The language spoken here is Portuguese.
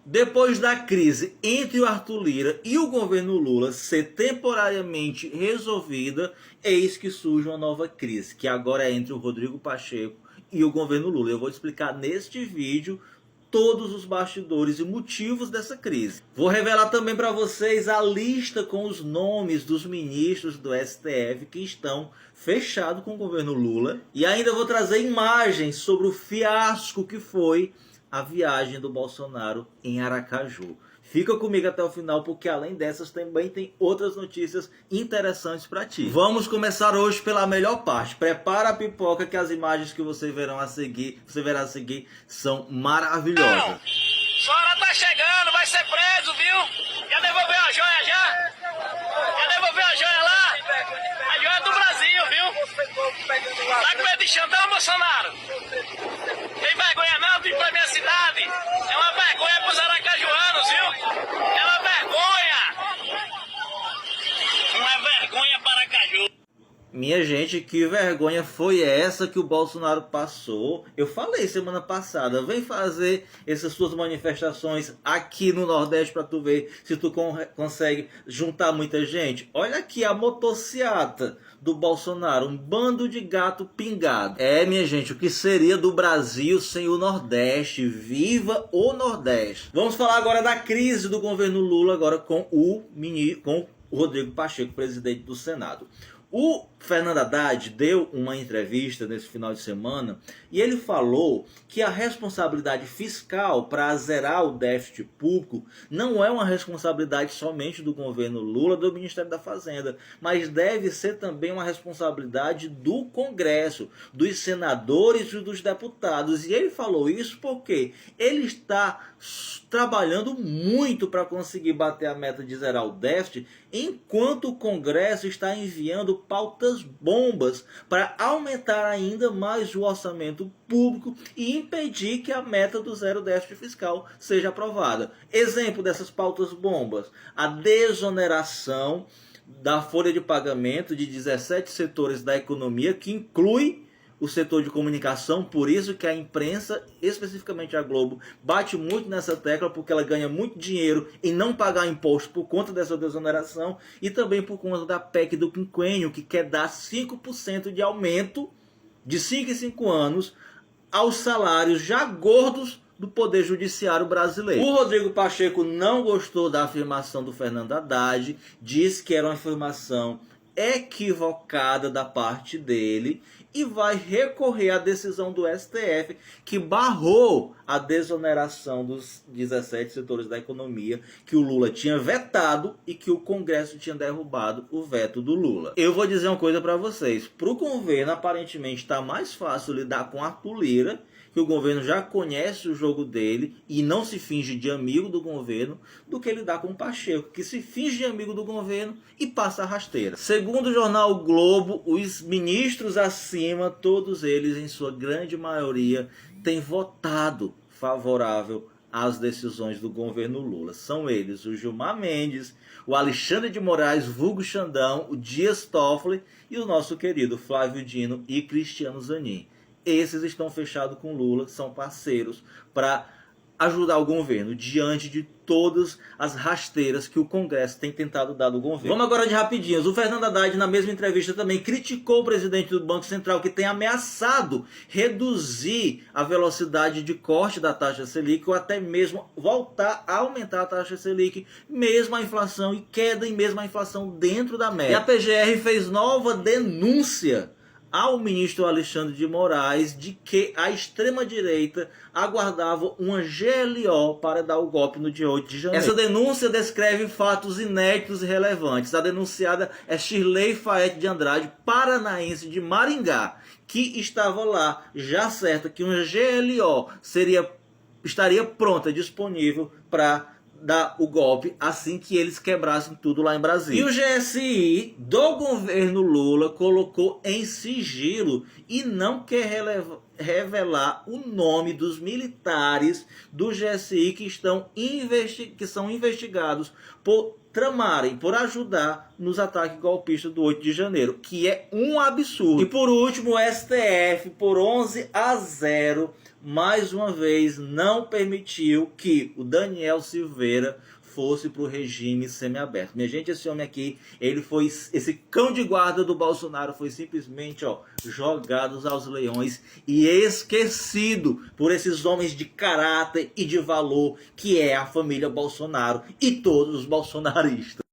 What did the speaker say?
Depois da crise entre o Arthur Lira e o governo Lula ser temporariamente resolvida, eis que surge uma nova crise, que agora é entre o Rodrigo Pacheco e o governo Lula. Eu vou explicar neste vídeo todos os bastidores e motivos dessa crise. Vou revelar também para vocês a lista com os nomes dos ministros do STF que estão fechados com o governo Lula. E ainda vou trazer imagens sobre o fiasco que foi a viagem do Bolsonaro em Aracaju. Fica comigo até o final, porque além dessas também tem outras notícias interessantes para ti. Vamos começar hoje pela melhor parte. Prepara a pipoca que as imagens que você verá a seguir são maravilhosas. Sora tá chegando, vai ser preso, viu? Já devolveu a joia já? Já devolveu a joia lá? A joia é do Brasil, viu? Tá com medo de Xandão, Bolsonaro? Tem vergonha não de ir pra minha cidade? É uma vergonha pros aracajuanos, viu? É uma vergonha! Uma vergonha para Aracaju. Minha gente, que vergonha foi essa que o Bolsonaro passou? Eu falei semana passada, vem fazer essas suas manifestações aqui no Nordeste para tu ver se tu consegue juntar muita gente. Olha aqui a motociata do Bolsonaro, um bando de gato pingado. É, minha gente, o que seria do Brasil sem o Nordeste? Viva o Nordeste! Vamos falar agora da crise do governo Lula, agora com o Rodrigo Pacheco, presidente do Senado. O Fernando Haddad deu uma entrevista nesse final de semana e ele falou que a responsabilidade fiscal para zerar o déficit público não é uma responsabilidade somente do governo Lula, do Ministério da Fazenda, mas deve ser também uma responsabilidade do Congresso, dos senadores e dos deputados. E ele falou isso porque ele está trabalhando muito para conseguir bater a meta de zerar o déficit, enquanto o Congresso está enviando pautas bombas para aumentar ainda mais o orçamento público e impedir que a meta do zero déficit fiscal seja aprovada. Exemplo dessas pautas bombas: a desoneração da folha de pagamento de 17 setores da economia, que inclui o setor de comunicação. Por isso que a imprensa, especificamente a Globo, bate muito nessa tecla, porque ela ganha muito dinheiro em não pagar imposto por conta dessa desoneração e também por conta da PEC do quinquênio, que quer dar 5% de aumento de 5 em 5 anos aos salários já gordos do Poder Judiciário brasileiro. O Rodrigo Pacheco não gostou da afirmação do Fernando Haddad, disse que era uma afirmação equivocada da parte dele e vai recorrer à decisão do STF, que barrou a desoneração dos 17 setores da economia que o Lula tinha vetado e que o Congresso tinha derrubado o veto do Lula. Eu vou dizer uma coisa para vocês: para o governo aparentemente está mais fácil lidar com Arthur Lira, que o governo já conhece o jogo dele e não se finge de amigo do governo, do que lidar com o Pacheco, que se finge de amigo do governo e passa a rasteira. Segundo o jornal o Globo, os ministros acima, todos eles em sua grande maioria, têm votado favorável às decisões do governo Lula. São eles o Gilmar Mendes, o Alexandre de Moraes, vulgo Xandão, o Dias Toffoli e o nosso querido Flávio Dino e Cristiano Zanin. Esses estão fechados com Lula, são parceiros para ajudar o governo diante de todas as rasteiras que o Congresso tem tentado dar do governo. Vamos agora de rapidinhos. O Fernando Haddad, na mesma entrevista, também criticou o presidente do Banco Central, que tem ameaçado reduzir a velocidade de corte da taxa Selic ou até mesmo voltar a aumentar a taxa Selic, mesmo a inflação e queda em mesmo a inflação dentro da meta. E a PGR fez nova denúncia ao ministro Alexandre de Moraes de que a extrema-direita aguardava uma GLO para dar o golpe no dia 8 de janeiro. Essa denúncia descreve fatos inéditos e relevantes. A denunciada é Shirley Faete de Andrade, paranaense de Maringá, que estava lá já certa que uma GLO estaria pronta, disponível para dar o golpe assim que eles quebrassem tudo lá em Brasília. E o GSI do governo Lula colocou em sigilo e não quer revelar o nome dos militares do GSI que são investigados por tramarem, por ajudar nos ataques golpistas do 8 de janeiro, que é um absurdo. E por último, o STF, por 11-0, mais uma vez não permitiu que o Daniel Silveira fosse para o regime semiaberto. Minha gente, esse homem aqui, esse cão de guarda do Bolsonaro foi simplesmente jogado aos leões e esquecido por esses homens de caráter e de valor que é a família Bolsonaro e todos os bolsonaristas.